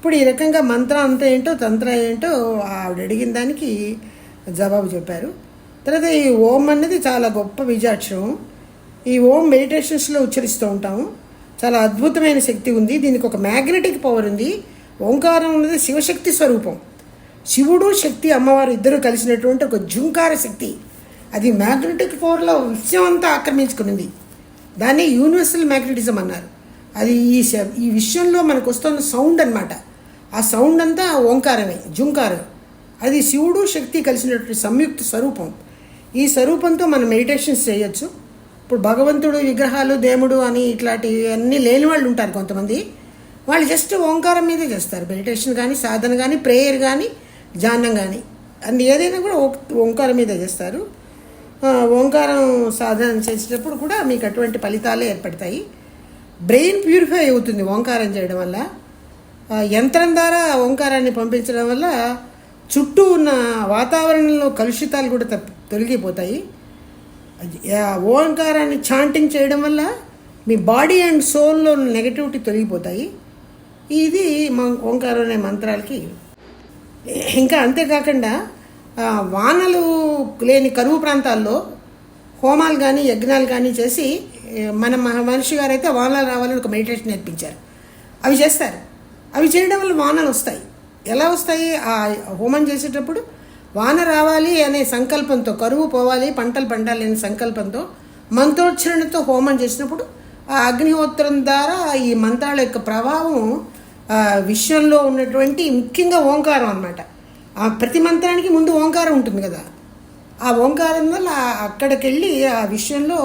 ఇప్పుడు ఈ రకంగా మంత్రం అంతా ఏంటో తంత్రం ఏంటో ఆవిడ అడిగిన దానికి జవాబు చెప్పారు. తర్వాత ఈ ఓం అన్నది చాలా గొప్ప బీజాక్షరం. ఈ ఓం మెడిటేషన్స్లో ఉచ్చరిస్తూ ఉంటాము. చాలా అద్భుతమైన శక్తి ఉంది. దీనికి ఒక మ్యాగ్నెటిక్ పవర్ ఉంది. ఓంకారం అనేది శివశక్తి స్వరూపం. శివుడు శక్తి అమ్మవారు ఇద్దరు కలిసినటువంటి ఒక జుంకార శక్తి. అది మ్యాగ్నెటిక్ పవర్లో విషయం అంతా ఆక్రమించుకునింది. దాన్ని యూనివర్సల్ మ్యాగ్నెటిజం అన్నారు. అది ఈ విషయంలో మనకు వస్తున్న సౌండ్ అన్నమాట. ఆ సౌండ్ అంతా ఓంకారమే, జుంకారం. అది శివుడు శక్తి కలిసినటువంటి సంయుక్త స్వరూపం. ఈ స్వరూపంతో మనం మెడిటేషన్స్ చేయొచ్చు. ఇప్పుడు భగవంతుడు విగ్రహాలు దేవుడు అని ఇట్లాంటివి అన్నీ లేని వాళ్ళు ఉంటారు కొంతమంది. వాళ్ళు జస్ట్ ఓంకారం మీదే చేస్తారు మెడిటేషన్ కానీ, సాధన కానీ, ప్రేయర్ కానీ, ధ్యానం కానీ అన్ని ఏదైనా కూడా ఓంకారం మీదే చేస్తారు. ఓంకారం సాధన చేసేటప్పుడు కూడా మీకు అటువంటి ఫలితాలే ఏర్పడతాయి. బ్రెయిన్ ప్యూరిఫై అవుతుంది ఓంకారం చేయడం వల్ల. యంత్రం ద్వారా ఓంకారాన్ని పంపించడం వల్ల చుట్టూ ఉన్న వాతావరణంలో కలుషితాలు కూడా తొలగిపోతాయి. ఓంకారాన్ని చాంటింగ్ చేయడం వల్ల మీ బాడీ అండ్ సోల్లో నెగటివిటీ తొలగిపోతాయి. ఇది ఓంకారం అనే మంత్రాలకి. ఇంకా అంతేకాకుండా వానలు లేని కరువు ప్రాంతాల్లో హోమాలు కానీ యజ్ఞాలు కానీ చేసి మన మహర్షి గారు అయితే వానలు రావాలని ఒక మెడిటేషన్ నేర్పించారు. అవి చేస్తారు. అవి చేయడం వల్ల వానలు వస్తాయి. ఎలా వస్తాయి? ఆ హోమం చేసేటప్పుడు వాన రావాలి అనే సంకల్పంతో, కరువు పోవాలి, పంటలు పండాలి అనే సంకల్పంతో మంత్రోచ్చరణతో హోమం చేసినప్పుడు ఆ అగ్నిహోత్రం ద్వారా ఈ మంత్రాల యొక్క ప్రభావం విశ్వంలో ఉన్నటువంటి ముఖ్యంగా ఓంకారం అన్నమాట. ఆ ప్రతి మంత్రానికి ముందు ఓంకారం ఉంటుంది కదా. ఆ ఓంకారం వల్ల అక్కడికి వెళ్ళి ఆ విశ్వంలో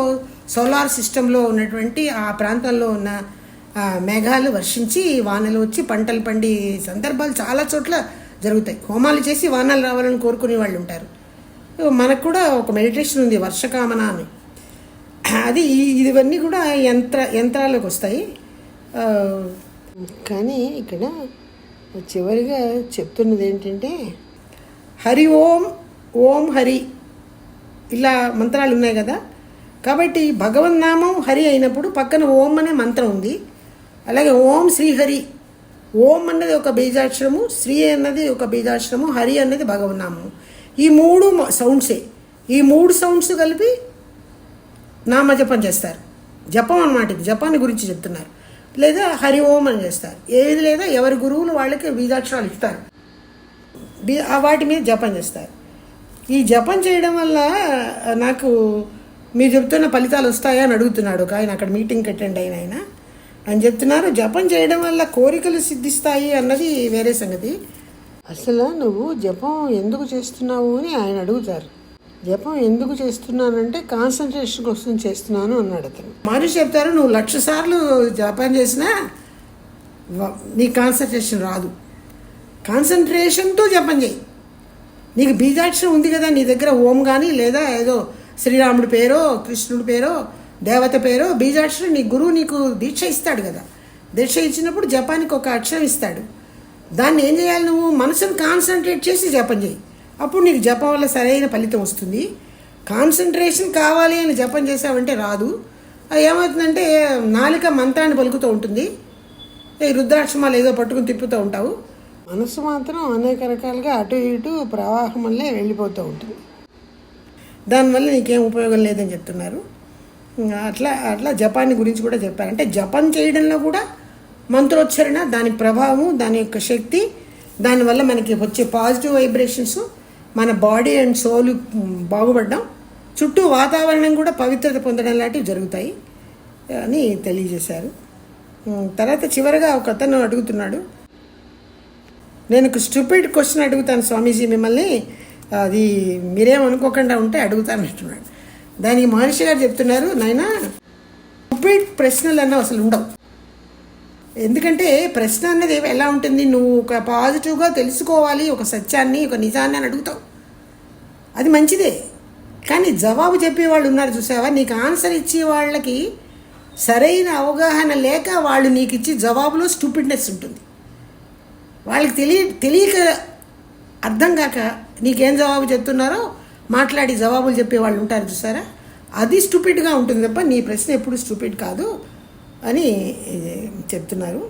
సోలార్ సిస్టంలో ఉన్నటువంటి ఆ ప్రాంతంలో ఉన్న మేఘాలు వర్షించి వానలు వచ్చి పంటలు పండి సందర్భాలు చాలా చోట్ల జరుగుతాయి. హోమాలు చేసి వానలు రావాలని కోరుకునే వాళ్ళు ఉంటారు. మనకు కూడా ఒక మెడిటేషన్ ఉంది వర్షకామన అని. అది ఇవన్నీ కూడా యంత్రాలకు వస్తాయి. కానీ ఇక్కడ చివరిగా చెప్తున్నది ఏంటంటే హరి ఓం, ఓం హరి ఇలా మంత్రాలు ఉన్నాయి కదా. కాబట్టి భగవన్నామం హరి అయినప్పుడు పక్కన ఓం అనే మంత్రం ఉంది. అలాగే ఓం శ్రీహరి, ఓం అన్నది ఒక బీజాక్షరము, శ్రీ అన్నది ఒక బీజాక్షరము, హరి అన్నది భగవన్నామము. ఈ మూడు సౌండ్సే. ఈ మూడు సౌండ్స్ కలిపి నామజపం చేస్తారు. జపం అన్నమాట. ఇది జపాన్ని గురించి చెప్తున్నారు. లేదా హరి ఓం అని చేస్తారు. ఏది లేదా ఎవరి గురువులు వాళ్ళకి బీజాక్షరాలు ఇస్తారు. వాటి మీద జపం చేస్తారు. ఈ జపం చేయడం వల్ల నాకు మీరు చెప్తున్న ఫలితాలు వస్తాయా అని అడుగుతున్నాడు ఒక ఆయన, అక్కడ మీటింగ్కి అటెండ్ అయిన ఆయన. అని చెప్తున్నారు జపం చేయడం వల్ల కోరికలు సిద్ధిస్తాయి అన్నది వేరే సంగతి. అసలు నువ్వు జపం ఎందుకు చేస్తున్నావు అని ఆయన అడుగుతారు. జపం ఎందుకు చేస్తున్నానంటే కాన్సన్ట్రేషన్ కోసం చేస్తున్నాను అన్నాడు అతను. మనిషి చెప్తారు నువ్వు 1,00,000 సార్లు జపం చేసినా నీ కాన్సన్ట్రేషన్ రాదు. కాన్సన్ట్రేషన్తో జపం చేయి. నీకు బీజాక్షరం ఉంది కదా నీ దగ్గర, ఓం కానీ లేదా ఏదో శ్రీరాముడి పేరో కృష్ణుడి పేరో దేవత పేరో బీజాక్షరం నీ గురువు నీకు దీక్ష ఇస్తాడు కదా. దీక్ష ఇచ్చినప్పుడు జపానికి ఒక అక్షరం ఇస్తాడు. దాన్ని ఏం చేయాలి? నువ్వు మనసును కాన్సన్ట్రేట్ చేసి జపం చేయి. అప్పుడు నీకు జపం వల్ల సరైన ఫలితం వస్తుంది. కాన్సన్ట్రేషన్ కావాలి అని జపం చేసావంటే రాదు. అది ఏమవుతుందంటే నాలిక మంత్రాన్ని పలుకుతూ ఉంటుంది. రుద్రాక్షమాలు ఏదో పట్టుకుని తిప్పుతూ ఉంటావు. మనసు మాత్రం అనేక రకాలుగా అటు ఇటు ప్రవాహం వల్లే వెళ్ళిపోతూ ఉంటుంది. దానివల్ల నీకేం ఉపయోగం లేదని చెప్తున్నారు. అట్లా జపాన్ని గురించి కూడా చెప్పారు. అంటే జపం చేయడంలో కూడా మంత్రోచ్చరణ, దాని ప్రభావము, దాని యొక్క శక్తి, దానివల్ల మనకి వచ్చే పాజిటివ్ వైబ్రేషన్స్, మన బాడీ అండ్ సోల్ బాగుపడడం, చుట్టూ వాతావరణం కూడా పవిత్రత పొందడం లాంటివి జరుగుతాయి అని తెలియజేశారు. తర్వాత చివరిగా ఒక అతను అడుగుతున్నాడు, నేను స్టూపిడ్ క్వశ్చన్ అడుగుతాను స్వామీజీ మిమ్మల్ని, అది మీరేమనుకోకుండా ఉంటే అడుగుతాను అంటున్నాడు. దానికి మహర్షి గారు చెప్తున్నారు, నాయనా స్టూపిడ్ ప్రశ్నలు అన్న అసలు ఉండవు. ఎందుకంటే ప్రశ్న అన్నది ఎలా ఉంటుంది, నువ్వు ఒక పాజిటివ్గా తెలుసుకోవాలి, ఒక సత్యాన్ని, ఒక నిజాన్ని అని అడుగుతావు, అది మంచిదే. కానీ జవాబు చెప్పేవాళ్ళు ఉన్నారు చూసావా, నీకు ఆన్సర్ ఇచ్చే వాళ్ళకి సరైన అవగాహన లేక వాళ్ళు నీకు ఇచ్చి జవాబులో స్టూపిడ్నెస్ ఉంటుంది. వాళ్ళకి తెలియక అర్థం కాక నీకేం జవాబు చెప్తున్నారో మాట్లాడి జవాబులు చెప్పేవాళ్ళు ఉంటారు చూసారా, అది స్టూపిడ్గా ఉంటుంది తప్ప నీ ప్రశ్న ఎప్పుడు స్టూపిడ్ కాదు అని చెప్తున్నారు.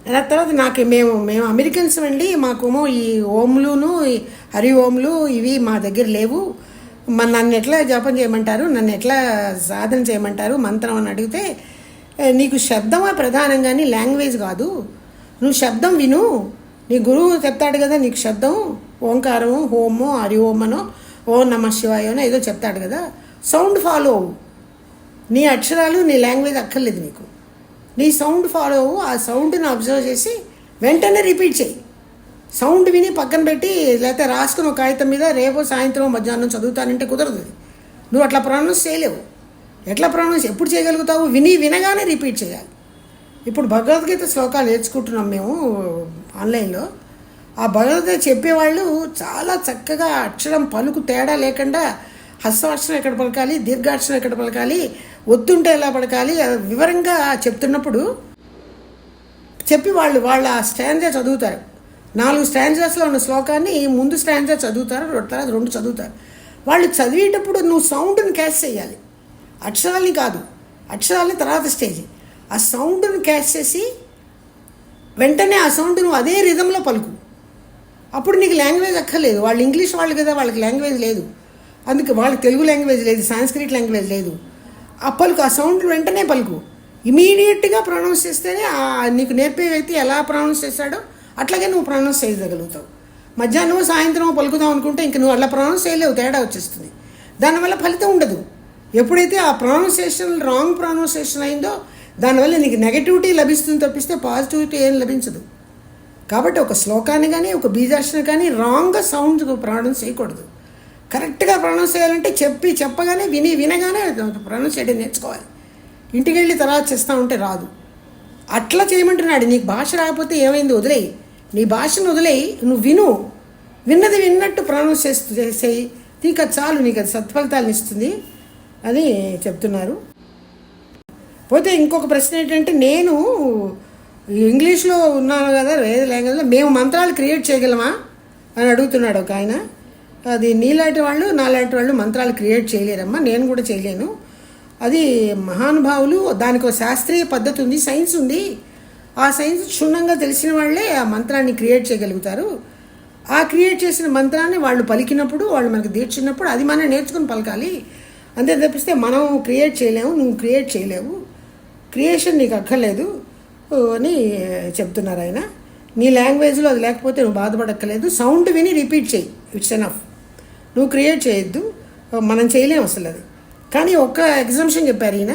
తర్వాత నాకు మేము అమెరికన్స్ అండి, మాకేమో ఈ ఓంలును ఈ హరి ఓంలు ఇవి మా దగ్గర లేవు, నన్ను ఎట్లా జపం చేయమంటారు, నన్ను ఎట్లా సాధన చేయమంటారు మంత్రం అని అడిగితే, నీకు శబ్దమా ప్రధానం కానీ లాంగ్వేజ్ కాదు, నువ్వు శబ్దం విను, నీ గురువు చెప్తాడు కదా నీకు శబ్దం, ఓంకారము హోమో హరి ఓమనో ఓం నమ శివాయోనో ఏదో చెప్తాడు కదా, సౌండ్ ఫాలో అవ్వు, నీ అక్షరాలు నీ లాంగ్వేజ్ అక్కర్లేదు నీకు, నీ సౌండ్ ఫాలో అవ్వు, ఆ సౌండ్ని అబ్జర్వ్ చేసి వెంటనే రిపీట్ చేయి, సౌండ్ విని పక్కన పెట్టి లేకపోతే రాసుకుని ఒక కాగితం మీద రేపో సాయంత్రం మధ్యాహ్నం చదువుతానంటే కుదరదు, నువ్వు అట్లా ప్రొనౌన్స్ చేయలేవు. ఎట్లా ప్రొనౌన్స్ ఎప్పుడు చేయగలుగుతావు, వినగానే రిపీట్ చేయాలి. ఇప్పుడు భగవద్గీత శ్లోకాలు నేర్చుకుంటున్నాం మేము ఆన్లైన్లో, ఆ భగవద్గీత చెప్పేవాళ్ళు చాలా చక్కగా అక్షరం పలుకు తేడా లేకుండా హస్వాక్షరం ఎక్కడ పలకాలి, దీర్ఘాక్షరం ఎక్కడ పలకాలి, ఒత్తుంటే ఎలా పలకాలి వివరంగా చెప్తున్నప్పుడు చెప్పి వాళ్ళ స్టాంజా చదువుతారు. 4 స్టాంజాస్లో ఉన్న శ్లోకాన్ని ముందు స్టాంజా చదువుతారు, తర్వాత 2 చదువుతారు. వాళ్ళు చదివేటప్పుడు నువ్వు సౌండ్ని క్యాచ్ చేయాలి, అక్షరాల్ని కాదు, అక్షరాల్ని తర్వాత స్టేజ్, ఆ సౌండ్ని క్యాచ్ చేసి వెంటనే ఆ సౌండ్ నువ్వు అదే రిధంలో పలుకు, అప్పుడు నీకు లాంగ్వేజ్ అక్కర్లేదు. వాళ్ళు ఇంగ్లీష్ వాళ్ళు కదా, వాళ్ళకి లాంగ్వేజ్ లేదు, అందుకే వాళ్ళకి తెలుగు లాంగ్వేజ్ లేదు, సాంస్క్రిట్ లాంగ్వేజ్ లేదు, ఆ పలుకు ఆ సౌండ్ వెంటనే పలుకు, ఇమీడియట్గా ప్రొనౌన్స్ చేస్తేనే నీకు నేర్పే వ్యక్తి ఎలా ప్రొనౌన్స్ చేస్తాడో అట్లాగే నువ్వు ప్రొనౌన్స్ చేయగలుగుతావు. మధ్యాహ్నం సాయంత్రం పలుకుదాం అనుకుంటే ఇంక నువ్వు అలా ప్రొనౌన్స్ చేయలేవు, తేడా వచ్చేస్తుంది, దానివల్ల ఫలితం ఉండదు. ఎప్పుడైతే ఆ ప్రొనౌన్సియేషన్ రాంగ్ ప్రొనౌన్సియేషన్ అయిందో దానివల్ల నీకు నెగటివిటీ లభిస్తుంది తప్పిస్తే పాజిటివిటీ ఏం లభించదు. కాబట్టి ఒక శ్లోకాన్ని కానీ ఒక బీజాక్షరం కానీ రాంగ్గా సౌండ్ ప్రొనౌన్స్ చేయకూడదు. కరెక్ట్గా ప్రొనౌన్స్ చేయాలంటే చెప్పగానే వినగానే ప్రొనౌన్స్ చేయడం నేర్చుకోవాలి. ఇంటికి వెళ్ళి తర్వాత చేస్తూ ఉంటే రాదు. అట్లా చేయమంటున్నాడు. నీకు భాష రాకపోతే ఏమైంది, వదిలేయి, నీ భాషను వదిలేయి, నువ్వు విన్నది విన్నట్టు ప్రొనౌన్స్ చేసేయి, నీకు అది చాలు, నీకు అది సత్ఫలితాలను ఇస్తుంది అని చెప్తున్నారు. పోతే ఇంకొక ప్రశ్న ఏంటంటే, నేను ఇంగ్లీష్లో ఉన్నాను కదా, వేరే లాంగ్వేజ్లో మేము మంత్రాలు క్రియేట్ చేయగలమా అని అడుగుతున్నాడు ఒక ఆయన. అది నాలాంటి వాళ్ళు మంత్రాలు క్రియేట్ చేయలేరమ్మా, నేను కూడా చేయలేను, అది మహానుభావులు, దానికి ఒక శాస్త్రీయ పద్ధతి ఉంది, సైన్స్ ఉంది, ఆ సైన్స్ క్షుణ్ణంగా తెలిసిన వాళ్ళే ఆ మంత్రాన్ని క్రియేట్ చేయగలుగుతారు. ఆ క్రియేట్ చేసిన మంత్రాన్ని వాళ్ళు పలికినప్పుడు, వాళ్ళు మనకు దీర్చినప్పుడు అది మనం నేర్చుకుని పలకాలి, అంతే తప్పిస్తే మనం క్రియేట్ చేయలేము, నువ్వు క్రియేట్ చేయలేవు, క్రియేషన్ నీకు అక్కర్లేదు అని చెప్తున్నారు ఆయన. నీ లాంగ్వేజ్లో అది లేకపోతే నువ్వు బాధపడక్కర్లేదు, సౌండ్ విని రిపీట్ చేయి, ఇట్స్ ఎనఫ్, నువ్వు క్రియేట్ చేయొద్దు, మనం చేయలేము అసలు అది. కానీ ఒక్క ఎగ్జాంప్షన్ చెప్పారు ఈయన.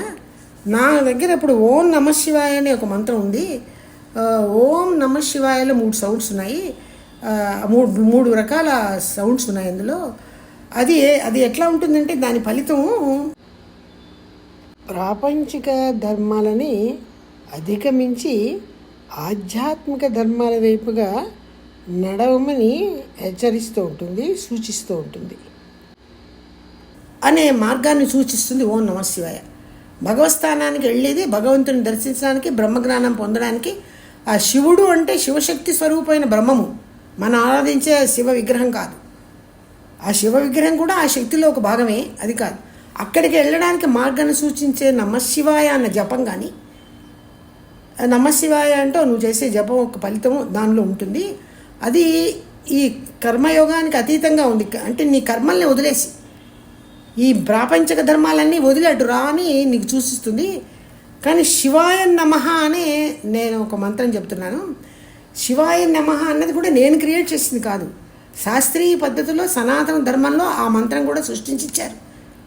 నా దగ్గర ఇప్పుడు ఓం నమ శివాయ అనే ఒక మంత్రం ఉంది. ఓం నమ శివాయలో 3 సౌండ్స్ ఉన్నాయి, 3 రకాల సౌండ్స్ ఉన్నాయి అందులో. అది ఎట్లా ఉంటుందంటే దాని ఫలితం ప్రాపంచిక ధర్మాలని అధిగమించి ఆధ్యాత్మిక ధర్మాల వైపుగా నడవమని హెచ్చరిస్తూ ఉంటుంది, సూచిస్తూ ఉంటుంది అనే మార్గాన్ని సూచిస్తుంది ఓం నమ శివాయ. భగవస్థానానికి వెళ్ళేది భగవంతుని దర్శించడానికి, బ్రహ్మజ్ఞానం పొందడానికి. ఆ శివుడు అంటే శివశక్తి స్వరూపమైన బ్రహ్మము, మనం ఆరాధించే శివ విగ్రహం కాదు. ఆ శివ విగ్రహం కూడా ఆ శక్తిలో ఒక భాగమే, అది కాదు. అక్కడికి వెళ్ళడానికి మార్గాన్ని సూచించే నమశివాయ అన్న జపం కానీ, నమశివాయ అంటే నువ్వు చేసే జపం ఒక ఫలితం దానిలో ఉంటుంది. అది ఈ కర్మయోగానికి అతీతంగా ఉంది. అంటే నీ కర్మల్ని వదిలేసి ఈ ప్రాపంచక ధర్మాలన్నీ వదిలేటు రా అని నీకు సూచిస్తుంది. కానీ శివాయ నమః అనే నేను ఒక మంత్రం చెప్తున్నాను. శివాయ నమః అన్నది కూడా నేను క్రియేట్ చేసింది కాదు, శాస్త్రీయ పద్ధతిలో సనాతన ధర్మంలో ఆ మంత్రం కూడా సృష్టించిచ్చారు,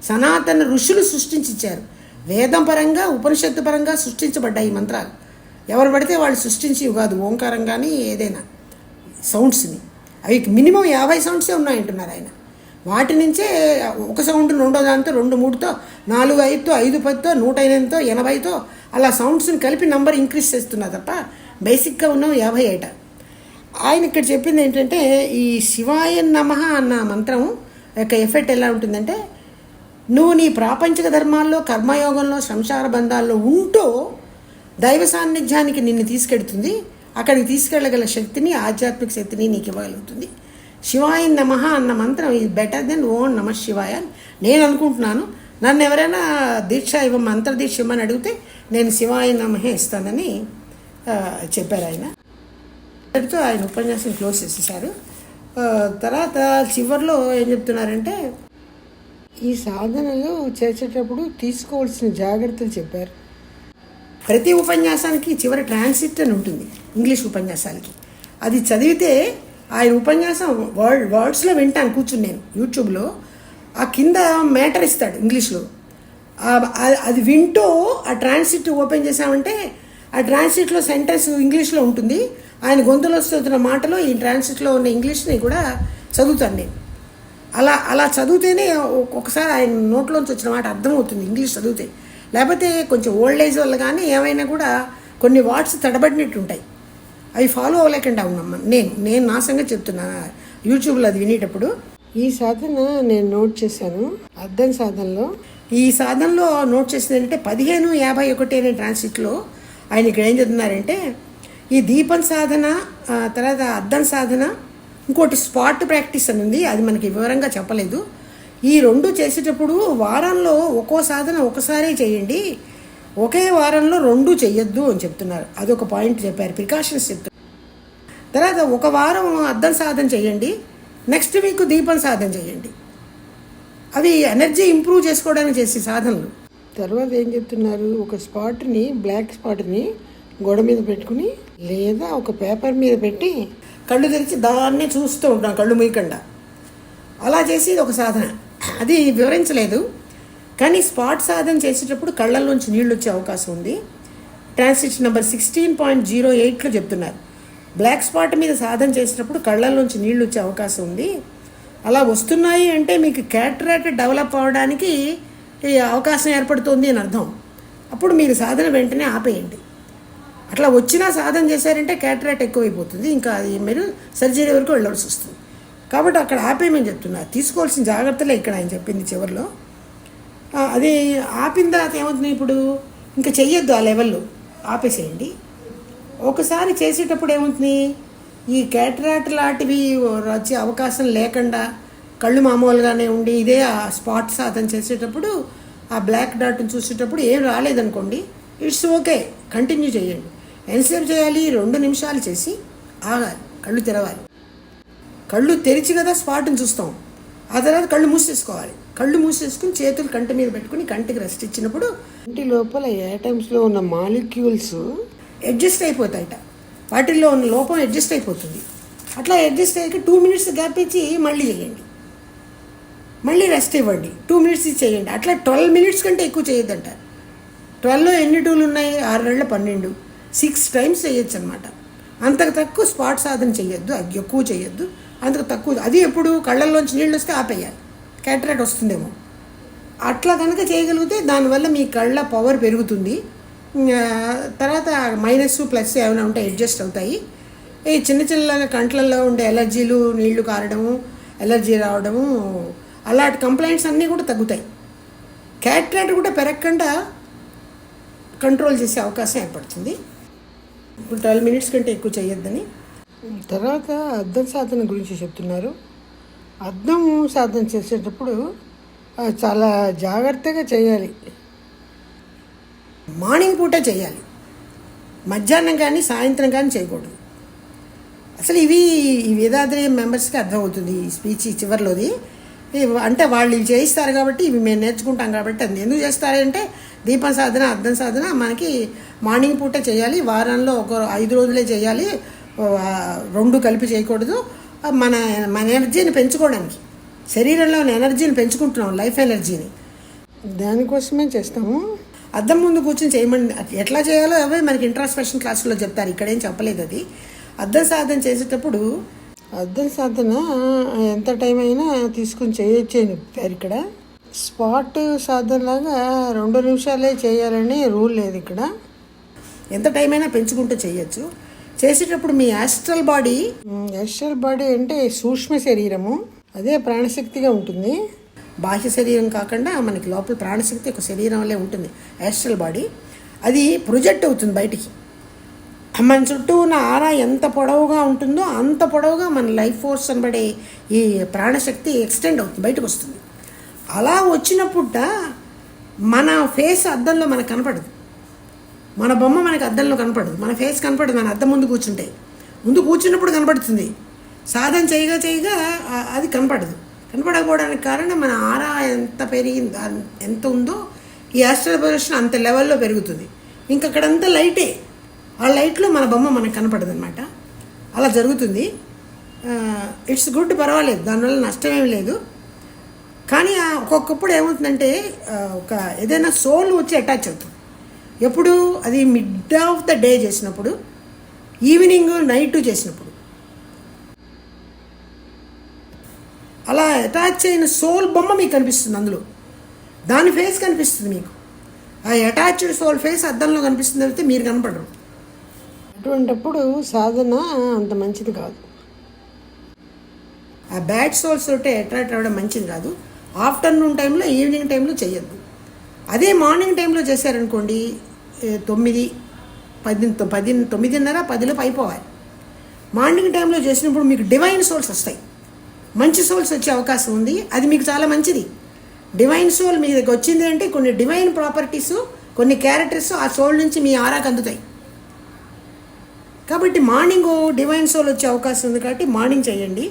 సనాతన ఋషులు సృష్టించిచ్చారు. వేదం పరంగా ఉపనిషత్తు పరంగా సృష్టించబడ్డాయి ఈ మంత్రాలు. ఎవరు పడితే వాళ్ళు సృష్టించి కాదు. ఓంకారం కానీ ఏదైనా సౌండ్స్ని, అవి మినిమం 50 సౌండ్సే ఉన్నాయంటున్నారు ఆయన. వాటి నుంచే ఒక సౌండ్ 2వ దాంతో 2, 3తో 4, 5తో 5, 10తో 108తో 80తో అలా సౌండ్స్ని కలిపి నంబర్ ఇంక్రీజ్ చేస్తున్నా తప్ప బేసిక్గా ఉన్నాం 58. ఆయన ఇక్కడ చెప్పింది ఏంటంటే, ఈ శివాయ నమః అన్న మంత్రం యొక్క ఎఫెక్ట్ ఎలా ఉంటుందంటే, నువ్వు నీ ప్రాపంచిక ధర్మాల్లో, కర్మయోగంలో, సంసార బంధాల్లో ఉంటూ దైవ సాన్నిధ్యానికి నిన్ను తీసుకెడుతుంది. అక్కడికి తీసుకెళ్ళగల శక్తిని, ఆధ్యాత్మిక శక్తిని నీకు ఇవ్వగలుగుతుంది. శివాయ నమః అన్న మంత్రం ఈజ్ బెటర్ దెన్ ఓం నమ శివాయ అని నేను అనుకుంటున్నాను. నన్ను ఎవరైనా దీక్ష మంత్ర దీక్ష ఇవ్వమని అడిగితే నేను శివాయ నమః ఇస్తానని చెప్పారు ఆయన. దాంతో ఆయన ఉపన్యాసం క్లోజ్ చేసేసారు. తర్వాత చివరిలో ఏం చెప్తున్నారంటే ఈ సాధనలు చేసేటప్పుడు తీసుకోవాల్సిన జాగ్రత్తలు చెప్పారు. ప్రతి ఉపన్యాసానికి చివరి ట్రాన్స్క్రిప్ట్ అని ఉంటుంది ఇంగ్లీష్ ఉపన్యాసాలకి. అది చదివితే ఆయన ఉపన్యాసం వర్డ్స్లో వింటాను కూర్చుని నేను యూట్యూబ్లో. ఆ కింద మ్యాటర్ ఇస్తాడు ఇంగ్లీష్లో. అది వింటూ ఆ ట్రాన్స్క్రిప్ట్ ఓపెన్ చేసామంటే ఆ ట్రాన్స్క్రిప్ట్లో సెంటెన్స్ ఇంగ్లీష్లో ఉంటుంది. ఆయన గొంతులో వస్తున్న మాటలో ఈ ట్రాన్స్క్రిప్ట్లో ఉన్న ఇంగ్లీష్ని కూడా చదువుతాను నేను. అలా చదివితేనే ఒకసారి ఆయన నోట్లోంచి వచ్చిన మాట అర్థమవుతుంది ఇంగ్లీష్ చదివితే. లేకపోతే కొంచెం ఓల్డ్ ఏజ్ వల్ల కానీ ఏమైనా కూడా కొన్ని వర్డ్స్ తడబడినట్టు ఉంటాయి. అవి ఫాలో అవ్వలేకుండా ఉన్నాం. నేను నా సంగతి చెప్తున్నా యూట్యూబ్లో అది వినేటప్పుడు. ఈ సాధన నేను నోట్ చేశాను అద్దం సాధనలో. ఈ సాధనలో నోట్ చేసింది ఏంటంటే 1551 అనే ట్రాన్స్క్రిప్ట్లో ఆయన ఇక్కడ ఏం చెప్తున్నారంటే ఈ దీపం సాధన, తర్వాత అద్దం సాధన, ఇంకోటి స్పాట్ ప్రాక్టీస్ అని ఉంది. అది మనకి వివరంగా చెప్పలేదు. ఈ రెండు చేసేటప్పుడు వారంలో ఒక్కో సాధన ఒకసారి చేయండి, ఒకే వారంలో రెండు చెయ్యొద్దు అని చెప్తున్నారు. అదొక పాయింట్ చెప్పారు, ప్రికాషన్స్ చెప్తున్నారు. తర్వాత ఒక వారం అద్దం సాధన చేయండి, నెక్స్ట్ వీక్ దీపం సాధన చేయండి. అవి ఎనర్జీ ఇంప్రూవ్ చేసుకోవడానికి చేసే సాధనలు. తర్వాత ఏం చెప్తున్నారు, ఒక స్పాట్ని బ్లాక్ స్పాట్ని గోడ మీద పెట్టుకుని లేదా ఒక పేపర్ మీద పెట్టి కళ్ళు తెరిచి దాన్నే చూస్తూ ఉంటాం కళ్ళు మూయకుండా. అలా చేసి ఒక సాధన. అది వివరించలేదు కానీ స్పాట్ సాధన చేసేటప్పుడు కళ్ళల్లోంచి నీళ్ళు వచ్చే అవకాశం ఉంది. ట్రాన్స్క్రిప్షన్ నెంబర్ 16.08లో చెప్తున్నారు. బ్లాక్ స్పాట్ మీద సాధన చేసేటప్పుడు కళ్ళల్లోంచి నీళ్ళు వచ్చే అవకాశం ఉంది. అలా వస్తున్నాయి అంటే మీకు క్యాటరాక్ట్ డెవలప్ అవ్వడానికి అవకాశం ఏర్పడుతుంది అని అర్థం. అప్పుడు మీరు సాధన వెంటనే ఆపేయండి. అట్లా వచ్చినా సాధన చేశారంటే క్యాటరాక్ట్ ఎక్కువైపోతుంది, ఇంకా అది మీరు సర్జరీ వరకు వెళ్ళవలసి వస్తుంది. కాబట్టి అక్కడ ఆపేయమని చెప్తున్నారు. తీసుకోవాల్సిన జాగ్రత్తలే ఇక్కడ ఆయన చెప్పింది చివరిలో. అది ఆపిన తర్వాత ఏమవుతుంది, ఇప్పుడు ఇంకా చెయ్యొద్దు, ఆ లెవెల్లో ఆపేసేయండి. ఒకసారి చేసేటప్పుడు ఏమవుతుంది, ఈ క్యాటరాక్ట్ లాంటివి వచ్చే అవకాశం లేకుండా కళ్ళు మామూలుగానే ఉండి ఇదే ఆ స్పాట్ సాధన చేసేటప్పుడు ఆ బ్లాక్ డాట్ని చూసేటప్పుడు ఏం రాలేదనుకోండి, ఇట్స్ ఓకే, కంటిన్యూ చేయండి. ఎంతసేపు చేయాలి, 2 నిమిషాలు చేసి ఆగాలి, కళ్ళు తెరవాలి. కళ్ళు తెరిచి కదా స్పాట్ని చూస్తాం. ఆ తర్వాత కళ్ళు మూసేసుకోవాలి. కళ్ళు మూసేసుకుని చేతులు కంటి మీద పెట్టుకుని కంటికి రెస్ట్ ఇచ్చినప్పుడు కంటి లోపల యాటమ్స్లో ఉన్న మాలిక్యూల్స్ అడ్జస్ట్ అయిపోతాయట. వాటిల్లో ఉన్న లోపం అడ్జస్ట్ అయిపోతుంది. అట్లా అడ్జస్ట్ అయ్యాక 2 మినిట్స్ గ్యాప్ ఇచ్చి మళ్ళీ చేయండి, మళ్ళీ రెస్ట్ ఇవ్వండి, 2 మినిట్స్ చేయండి. అట్లా 12 మినిట్స్ కంటే ఎక్కువ చేయొద్దంట. 12లో ఎన్ని 2లు ఉన్నాయి, 6 12, 6 టైమ్స్ చేయొచ్చు అనమాట. అంతకు తక్కువ స్పాట్ సాధన చేయొద్దు, అది ఎక్కువ చేయొద్దు, అంతకు తక్కువ. అది ఎప్పుడు కళ్ళల్లోంచి నీళ్ళు వస్తే ఆపేయాలి, క్యాటరాక్ట్ వస్తుందేమో. అట్లా కనుక చేయగలిగితే దానివల్ల మీ కళ్ళ పవర్ పెరుగుతుంది. తర్వాత మైనస్ ప్లస్ ఏమైనా ఉంటే అడ్జస్ట్ అవుతాయి. ఈ చిన్న చిన్న కంట్లల్లో ఉండే ఎలర్జీలు, నీళ్లు కారడము, ఎలర్జీ రావడము, అలాంటి కంప్లైంట్స్ అన్నీ కూడా తగ్గుతాయి. క్యాటరాక్ట్ కూడా పెరగకుండా కంట్రోల్ చేసే అవకాశం ఏర్పడుతుంది. ఇప్పుడు 12 మినిట్స్ కంటే ఎక్కువ చేయొద్దని. తర్వాత అద్దం సాధన గురించి చెప్తున్నారు. అద్దం సాధన చేసేటప్పుడు చాలా జాగ్రత్తగా చేయాలి. మార్నింగ్ పూటే చేయాలి, మధ్యాహ్నం కానీ సాయంత్రం కానీ చేయకూడదు. అసలు ఇవి ఈ వేదాద్రి మెంబర్స్కి అర్థమవుతుంది ఈ స్పీచ్ చివరిలోది. అంటే వాళ్ళు ఇవి చేయిస్తారు కాబట్టి ఇవి మేము నేర్చుకుంటాం కాబట్టి. అది ఎందుకు చేస్తారంటే దీపం సాధన, అద్దం సాధన మనకి మార్నింగ్ పూటే చేయాలి, వారంలో ఒక 5 రోజులే చేయాలి, 2 కలిపి చేయకూడదు. మన ఎనర్జీని పెంచుకోవడానికి, శరీరంలో ఎనర్జీని పెంచుకుంటున్నాం, లైఫ్ ఎనర్జీని, దానికోసమే చేస్తాము. అద్దం ముందు కూర్చొని చేయమని ఎట్లా చేయాలో అవే మనకి ఇంట్రాస్పెక్షన్ క్లాసులో చెప్తారు, ఇక్కడేం చెప్పలేదు. అది అద్దం సాధన చేసేటప్పుడు అద్దం సాధన ఎంత టైం అయినా తీసుకుని చేయొచ్చు అని చెప్పారు ఇక్కడ. స్పాట్ సాధనలాగా 2 నిమిషాలే చేయాలని రూల్ లేదు ఇక్కడ. ఎంత టైం అయినా పెంచుకుంటూ చేయొచ్చు. చేసేటప్పుడు మీ యాస్ట్రల్ బాడీ అంటే సూక్ష్మ శరీరము, అదే ప్రాణశక్తిగా ఉంటుంది. బాహ్య శరీరం కాకుండా మనకి లోపల ప్రాణశక్తి ఒక శరీరం వల్లే ఉంటుంది. యాస్ట్రల్ బాడీ అది ప్రొజెక్ట్ అవుతుంది బయటికి. మన చుట్టూ ఉన్న ఆరా ఎంత పొడవుగా ఉంటుందో అంత పొడవుగా మన లైఫ్ ఫోర్స్ అనబడే ఈ ప్రాణశక్తి ఎక్స్టెండ్ అవుతుంది, బయటకు వస్తుంది. అలా వచ్చినప్పుడు మన ఫేస్ అద్దంలో మనకు కనపడదు. మన బొమ్మ మనకి అద్దంలో కనపడదు, మన ఫేస్ కనపడదు. మన అద్దం ముందు కూర్చుంటే, ముందు కూర్చున్నప్పుడు కనపడుతుంది, సాధన చేయగా చేయగా అది కనపడదు. కనపడకపోవడానికి కారణం మన ఆరా ఎంత పెరిగింది, ఎంత ఉందో ఈ యాస్ట్రల్ ప్రొజెక్షన్ అంత లెవెల్లో పెరుగుతుంది. ఇంకక్కడంతా లైటే, ఆ లైట్లో మన బొమ్మ మనకు కనపడదు అనమాట. అలా జరుగుతుంది. ఇట్స్ గుడ్, పర్వాలేదు, దానివల్ల నష్టమేమి లేదు. కానీ ఒక్కొక్కప్పుడు ఏమవుతుందంటే ఒక ఏదైనా సోల్ వచ్చి అటాచ్ అవుతుంది. ఎప్పుడు అది మిడ్ ఆఫ్ ద డే చేసినప్పుడు, ఈవినింగ్ నైట్ చేసినప్పుడు, అలా అటాచ్ అయిన సోల్ బొమ్మ మీకు కనిపిస్తుంది. అందులో దాని ఫేస్ కనిపిస్తుంది మీకు. ఆ అటాచ్డ్ సోల్ ఫేస్ అద్దంలో కనిపిస్తుంది, అయితే మీరు కనపడరు. అటువంటప్పుడు సాధన అంత మంచిది కాదు. ఆ బ్యాడ్ సోల్స్ తోటే అట్రాక్ట్ అవ్వడం మంచిది కాదు. ఆఫ్టర్నూన్ టైంలో, ఈవినింగ్ టైంలో చేయొద్దు. అదే మార్నింగ్ టైంలో చేశారనుకోండి, 9, 10, 9:30, 10లోపు అయిపోవాలి. మార్నింగ్ టైంలో చేసినప్పుడు మీకు డివైన్ సోల్స్ వస్తాయి, మంచి సోల్స్ వచ్చే అవకాశం ఉంది. అది మీకు చాలా మంచిది. డివైన్ సోల్ మీ దగ్గర వచ్చింది అంటే కొన్ని డివైన్ ప్రాపర్టీస్, కొన్ని క్యారెక్టర్స్ ఆ సోల్ నుంచి మీ ఆరాకు అందుతాయి. కాబట్టి మార్నింగ్ డివైన్ సోల్ వచ్చే అవకాశం ఉంది. కాబట్టి మార్నింగ్ చేయండి,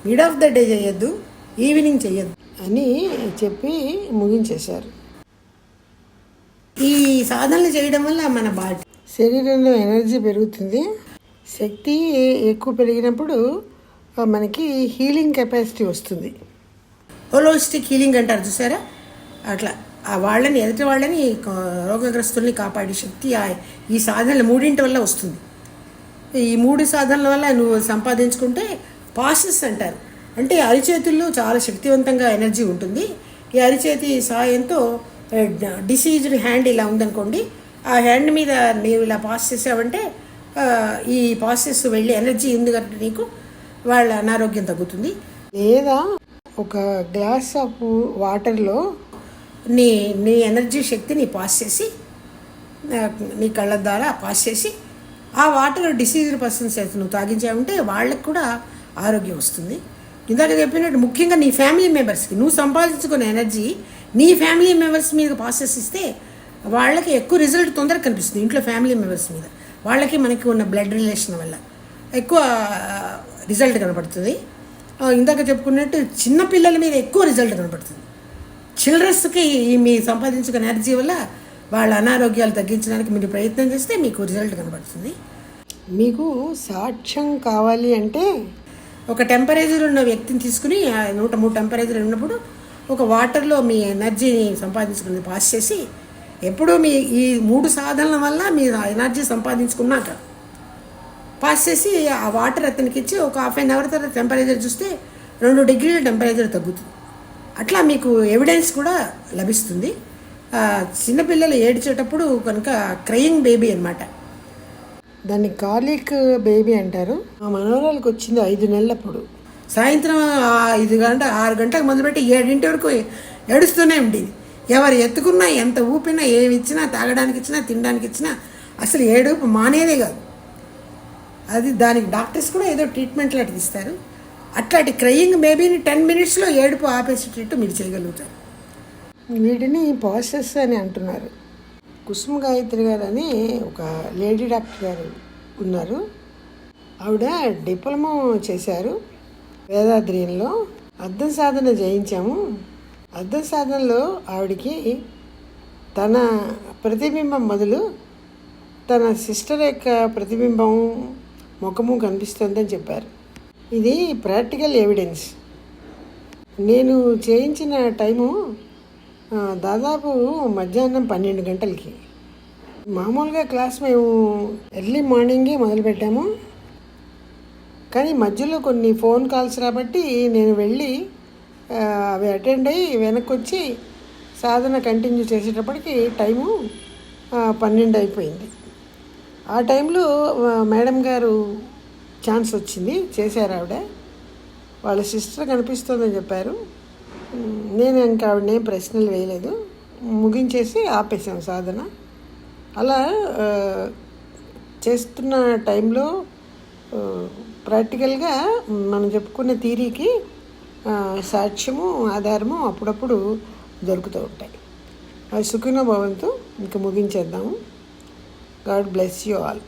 మిడ్ ఆఫ్ ద డే చేయొద్దు, ఈవినింగ్ చేయొద్దు అని చెప్పి ముగించేశారు. ఈ సాధనలు చేయడం వల్ల మన బాడీ, శరీరంలో ఎనర్జీ పెరుగుతుంది. శక్తి ఎక్కువ పెరిగినప్పుడు మనకి హీలింగ్ కెపాసిటీ వస్తుంది. హోలిస్టిక్ హీలింగ్ అంటారు చూసారా, అట్లా ఆ వాళ్ళని, ఎదుటి వాళ్ళని, రోగగ్రస్తుల్ని కాపాడే శక్తి ఈ సాధనలు 3 వల్ల వస్తుంది. ఈ 3 సాధనల వల్ల నువ్వు సంపాదించుకుంటే పాసెస్ అంటారు. అంటే అరిచేతుల్లో చాలా శక్తివంతంగా ఎనర్జీ ఉంటుంది. ఈ అరిచేతి సాయంతో డిసీజ్డ్ హ్యాండ్ ఇలా ఉందనుకోండి, ఆ హ్యాండ్ మీద నీవు ఇలా పాస్ చేసావంటే ఈ పాసెస్ వెళ్ళి ఎనర్జీ ఉంది కాబట్టి నీకు వాళ్ళ అనారోగ్యం తగ్గుతుంది. లేదా ఒక గ్లాస్ ఆఫ్ వాటర్లో నీ నీ ఎనర్జీ శక్తిని పాస్ చేసి, నీ కళ్ళ ద్వారా పాస్ చేసి, ఆ వాటర్ డిసీజ్డ్ పర్సన్స్ అయితే నువ్వు తాగించావంటే వాళ్ళకి కూడా ఆరోగ్యం వస్తుంది. ఇందాక చెప్పినట్టు ముఖ్యంగా నీ ఫ్యామిలీ మెంబర్స్కి నువ్వు సంపాదించుకునే ఎనర్జీ నీ ఫ్యామిలీ మెంబర్స్ మీద పాసెస్ ఇస్తే వాళ్ళకి ఎక్కువ రిజల్ట్ తొందరగా కనిపిస్తుంది. ఇంట్లో ఫ్యామిలీ మెంబర్స్ మీద, వాళ్ళకి మనకి ఉన్న బ్లడ్ రిలేషన్ వల్ల ఎక్కువ రిజల్ట్ కనపడుతుంది. ఇందాక చెప్పుకున్నట్టు చిన్నపిల్లల మీద ఎక్కువ రిజల్ట్ కనపడుతుంది. చిల్డ్రన్స్కి మీ సంపాదించుకునే ఎనర్జీ వల్ల వాళ్ళ అనారోగ్యాలు తగ్గించడానికి మీరు ప్రయత్నం చేస్తే మీకు రిజల్ట్ కనపడుతుంది. మీకు సాక్ష్యం కావాలి అంటే ఒక టెంపరేచర్ ఉన్న వ్యక్తిని తీసుకుని 103 టెంపరేచర్ ఉన్నప్పుడు ఒక వాటర్లో మీ ఎనర్జీని సంపాదించుకుని పాస్ చేసి, ఎప్పుడూ మీ ఈ 3 సాధనల వల్ల మీరు ఎనర్జీ సంపాదించుకున్నాక పాస్ చేసి ఆ వాటర్ అతనికి ఇచ్చి ఒక హాఫ్ అన్ అవర్ తర్వాత టెంపరేచర్ చూస్తే 2 డిగ్రీల టెంపరేచర్ తగ్గుతుంది. అట్లా మీకు ఎవిడెన్స్ కూడా లభిస్తుంది. చిన్నపిల్లలు ఏడ్చేటప్పుడు కనుక క్రయింగ్ బేబీ అనమాట, దాన్ని కార్లిక్ బేబీ అంటారు. మా మనవరాలకు వచ్చింది 5 నెలలప్పుడు. సాయంత్రం 6 గంటలకు మొదలుపెట్టి 7 వరకు ఏడుస్తూనే ఉండేది. ఎవరు ఎత్తుకున్నా, ఎంత ఊపినా, ఏమి ఇచ్చినా, తాగడానికి ఇచ్చినా, తినడానికి ఇచ్చినా అసలు ఏడుపు మానేదే కాదు. అది దానికి డాక్టర్స్ కూడా ఏదో ట్రీట్మెంట్లు అట్లా ఇస్తారు. అట్లాంటి క్రయింగ్ బేబీని 10 మినిట్స్లో ఏడుపు ఆపేసేటట్టు మీరు చేయగలుగుతారు. వీటిని పాసెస్ అని అంటున్నారు. కుసుమ గాయత్రి గారు అని ఒక లేడీ డాక్టర్ గారు ఉన్నారు. ఆవిడ డిప్లొమా చేశారు వేదాద్రియంలో. అద్దం సాధన చేయించాము. అద్దం సాధనలో ఆవిడికి తన ప్రతిబింబం మొదలు తన సిస్టర్ యొక్క ప్రతిబింబం ముఖము కనిపిస్తుందని చెప్పారు. ఇది ప్రాక్టికల్ ఎవిడెన్స్. నేను చేయించిన టైము దాదాపు మధ్యాహ్నం 12 గంటలకి. మామూలుగా క్లాస్ మేము ఎర్లీ మార్నింగే మొదలుపెట్టాము. కానీ మధ్యలో కొన్ని ఫోన్ కాల్స్ రాబట్టి నేను వెళ్ళి అవి అటెండ్ అయ్యి వెనక్కి వచ్చి సాధన కంటిన్యూ చేసేటప్పటికి టైము 12 అయిపోయింది. ఆ టైంలో మేడం గారు ఛాన్స్ వచ్చింది, చేశారు. ఆవిడ వాళ్ళ సిస్టర్ కనిపిస్తుందని చెప్పారు. నేను ఇంకా ఆవిడనేం ప్రశ్నలు వేయలేదు, ముగించేసి ఆపేసాం సాధన. అలా చేస్తున్న టైంలో ప్రాక్టికల్గా మనం చెప్పుకున్న థియరీకి సాక్ష్యము, ఆధారము అప్పుడప్పుడు దొరుకుతూ ఉంటాయి. అవి సుఖినో భవంతు. ఇంకా ముగించేద్దాము. God bless you all.